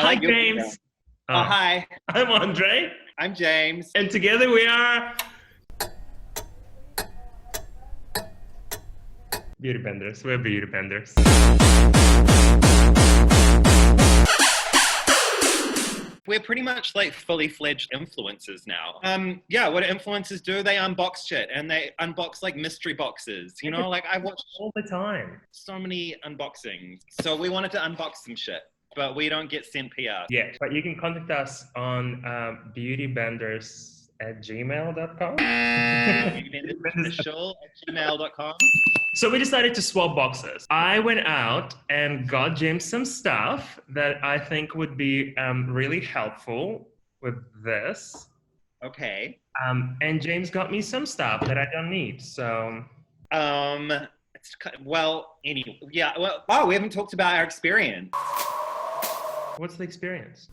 Hi, James. Oh, hi. I'm Andre. I'm James. And together we are beauty benders. We're beauty benders. We're pretty much like fully fledged influencers now. Yeah, what influencers do, they unbox shit and they unbox like mystery boxes. You know, like I watch all the time. So many unboxings. So we wanted to unbox some shit, but we don't get sent PR. Yeah, but you can contact us on beautybenders@gmail.com. Beautybendersofficial@gmail.com. So we decided to swap boxes. I went out and got James some stuff that I think would be really helpful with this. Okay. And James got me some stuff that I don't need. So. Well, anyway, yeah. Well, oh, we haven't talked about our experience. What's the experience?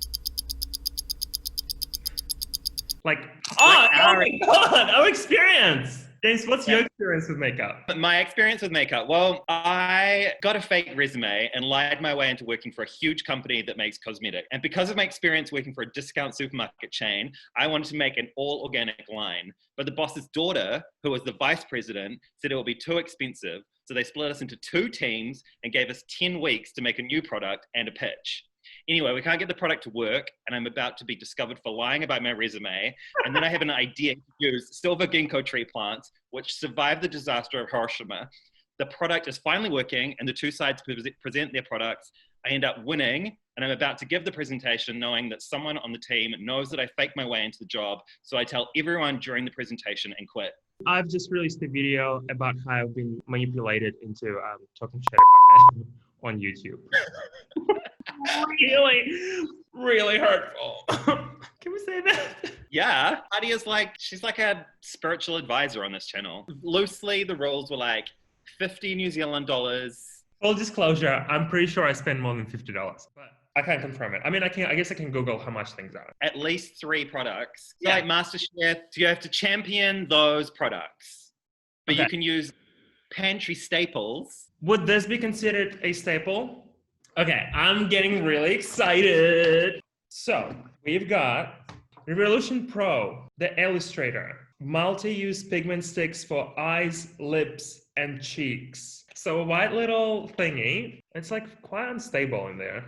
Like, oh my God, our experience. James, what's your experience with makeup? My experience with makeup? Well, I got a fake resume and lied my way into working for a huge company that makes cosmetics. And because of my experience working for a discount supermarket chain, I wanted to make an all-organic line. But the boss's daughter, who was the vice president, said it would be too expensive. So they split us into 2 teams and gave us 10 weeks to make a new product and a pitch. Anyway, we can't get the product to work, and I'm about to be discovered for lying about my resume. And then I have an idea to use silver ginkgo tree plants, which survived the disaster of Hiroshima. The product is finally working, and the 2 sides present their products. I end up winning, and I'm about to give the presentation knowing that someone on the team knows that I faked my way into the job. So I tell everyone during the presentation and quit. I've just released a video about how I've been manipulated into talking shit about it on YouTube. really hurtful. Can we say that? Yeah. Adia's she's like a spiritual advisor on this channel. Loosely, the rules were like 50 New Zealand dollars. Full disclosure, I'm pretty sure I spend more than $50, but I can't confirm it. I mean, I guess I can Google how much things are. At least 3 products. So like MasterChef, you have to champion those products. But you can use pantry staples. Would this be considered a staple? Okay, I'm getting really excited. So we've got Revolution Pro, the Illustrator, multi-use pigment sticks for eyes, lips, and cheeks. So a white little thingy. It's like quite unstable in there.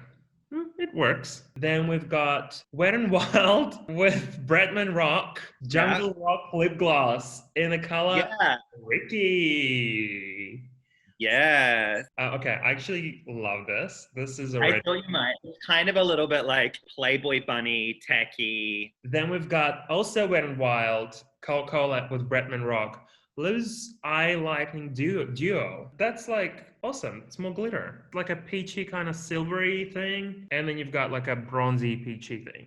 It works. Then we've got Wet n Wild with Bretman Rock, Jungle Rock lip gloss in the color Ricky. Yeah. Okay, I actually love this. This is a I thought you might. It's kind of a little bit like Playboy Bunny, tacky. Then we've got also Wet n Wild, collab with Bretman Rock, Loose Eye Lightning Duo. That's like awesome. It's more glitter. Like a peachy kind of silvery thing. And then you've got like a bronzy peachy thing.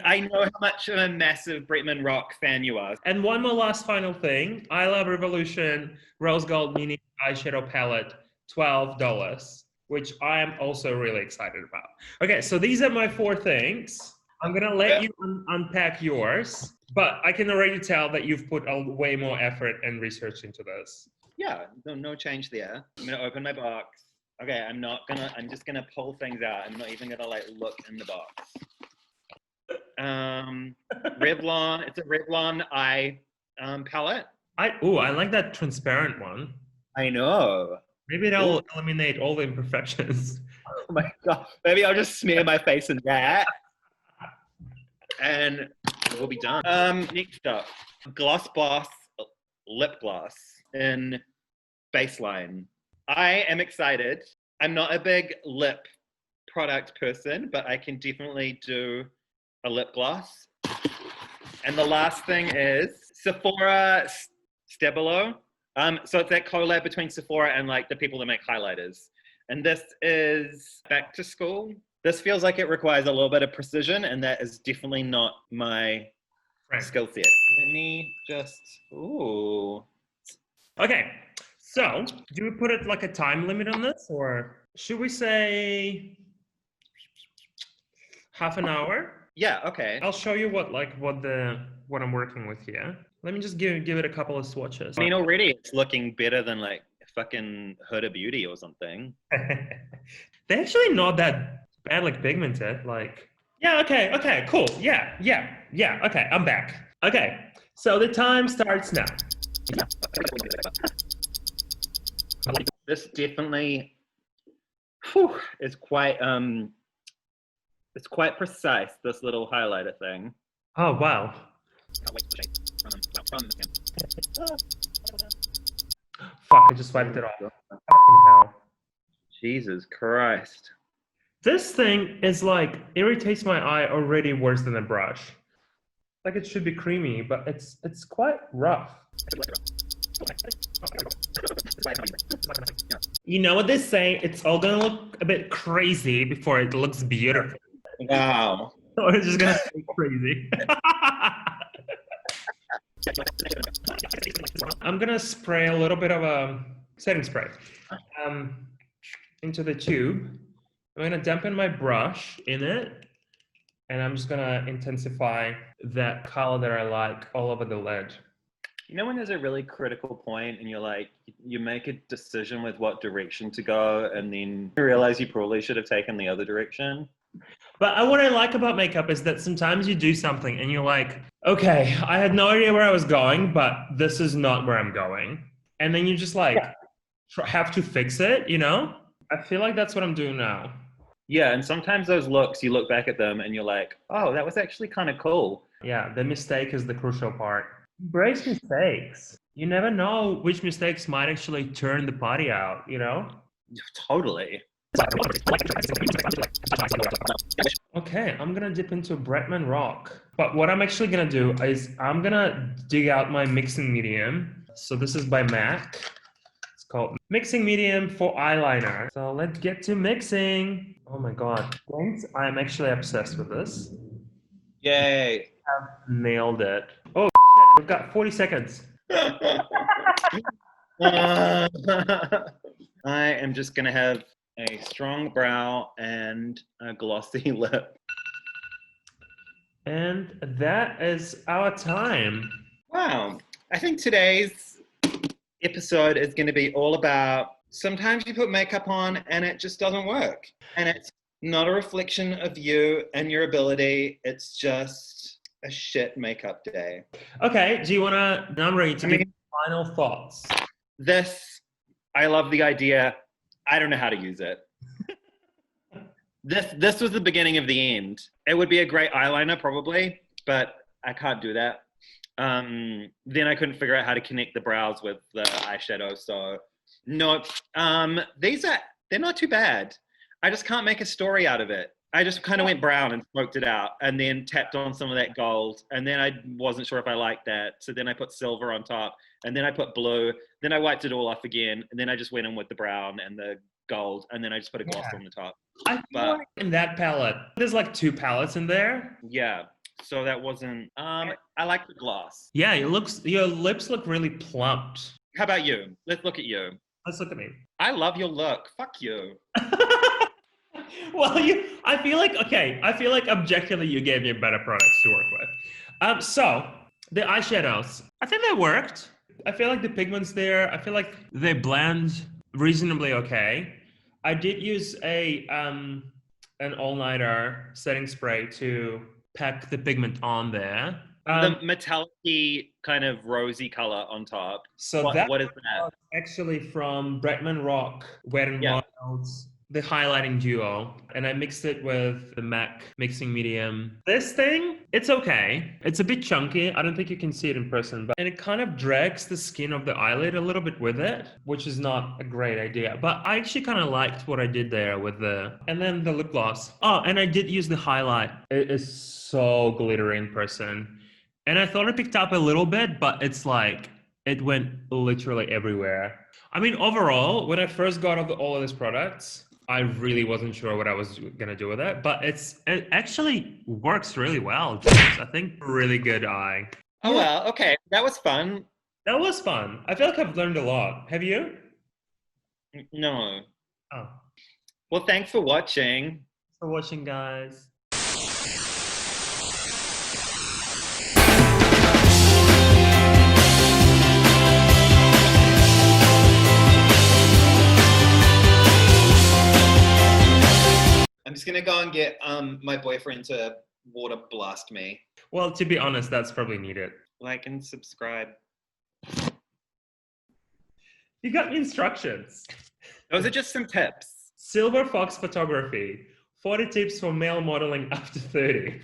I know how much of a massive Bretman Rock fan you are. And one more last final thing. I Love Revolution Rose Gold Mini Eyeshadow Palette, $12, which I am also really excited about. Okay, so these are my 4 things. I'm gonna let you unpack yours, but I can already tell that you've put way more effort and research into this. Yeah, no change there. I'm gonna open my box. Okay, I'm just gonna pull things out. I'm not even gonna look in the box. Revlon, it's a Revlon eye palette. I like that transparent one. I know. Maybe that'll eliminate all the imperfections. Oh my God. Maybe I'll just smear my face in that. And we'll be done. Next up, Gloss Boss lip gloss in Baseline. I am excited. I'm not a big lip product person, but I can definitely do a lip gloss. And the last thing is Sephora Stabilo. So it's that collab between Sephora and the people that make highlighters. And this is back to school. This feels like it requires a little bit of precision, and that is definitely not my skill set. Let me just, Okay, so do we put it like a time limit on this, or should we say half an hour? Yeah, okay. I'll show you what I'm working with here. Let me just give it a couple of swatches. I mean, already it's looking better than fucking Huda Beauty or something. They're actually not that badly pigmented. Like, yeah, okay, cool. Yeah, okay, I'm back. Okay, so the time starts now. This definitely is quite it's quite precise, this little highlighter thing. Oh, wow. Fuck, I just wiped it off. Fucking hell. Jesus Christ. This thing is like, irritates my eye already worse than a brush. Like it should be creamy, but it's quite rough. You know what they say? It's all gonna look a bit crazy before it looks beautiful. Wow. So it's just gonna stay crazy. I'm gonna spray a little bit of a setting spray into the tube. I'm gonna dampen my brush in it, and I'm just gonna intensify that color that I like all over the lid. You know when there's a really critical point and you're like, you make a decision with what direction to go and then you realize you probably should have taken the other direction? But what I like about makeup is that sometimes you do something and you're like, okay, I had no idea where I was going, but this is not where I'm going. And then you just like have to fix it, you know? I feel like that's what I'm doing now. Yeah, and sometimes those looks, you look back at them and you're like, oh, that was actually kind of cool. Yeah, the mistake is the crucial part. Embrace mistakes. You never know which mistakes might actually turn the party out, you know? Totally. Okay, I'm gonna dip into Bretman Rock. But what I'm actually gonna do is I'm gonna dig out my mixing medium. So this is by MAC. It's called Mixing Medium for Eyeliner. So let's get to mixing. Oh my God, thanks. I'm actually obsessed with this. Yay. I've nailed it. Oh shit, we've got 40 seconds. I am just gonna have a strong brow and a glossy lip. And that is our time. Wow. I think today's episode is going to be all about sometimes you put makeup on and it just doesn't work. And it's not a reflection of you and your ability. It's just a shit makeup day. Okay, do you want to, Namri, to give final thoughts? I love the idea. I don't know how to use it. This was the beginning of the end. It would be a great eyeliner probably, but I can't do that. Then I couldn't figure out how to connect the brows with the eyeshadow. So no, they're not too bad. I just can't make a story out of it. I just kind of went brown and smoked it out and then tapped on some of that gold. And then I wasn't sure if I liked that. So then I put silver on top and then I put blue. Then I wiped it all off again. And then I just went in with the brown and the gold. And then I just put a gloss on the top. I feel like in that palette, there's like 2 palettes in there. Yeah. So that wasn't, I like the gloss. Yeah, your lips look really plumped. How about you? Let's look at you. Let's look at me. I love your look. Fuck you. Well, I feel like objectively you gave me better products to work with. So the eyeshadows, I think they worked. I feel like the pigments there, I feel like they blend reasonably okay. I did use an all-nighter setting spray to pack the pigment on there. The metallic kind of rosy color on top. So what is that? Actually from Bretman Rock, Wet n Wild's, the highlighting duo, and I mixed it with the MAC mixing medium. This thing, it's okay. It's a bit chunky. I don't think you can see it in person, and it kind of drags the skin of the eyelid a little bit with it, which is not a great idea. But I actually kind of liked what I did there with and then the lip gloss. Oh, and I did use the highlight. It is so glittery in person. And I thought I picked up a little bit, but it's like, it went literally everywhere. I mean, overall, when I first got all of these products, I really wasn't sure what I was going to do with it, but it actually works really well, James. I think really good eye. Oh, well, okay. That was fun. That was fun. I feel like I've learned a lot. Have you? No. Oh. Well, thanks for watching. Thanks for watching, guys. I'm just gonna go and get my boyfriend to water blast me. Well, to be honest, that's probably needed. Like and subscribe. You got instructions. Those are just some tips. Silver Fox Photography. 40 tips for male modeling after 30.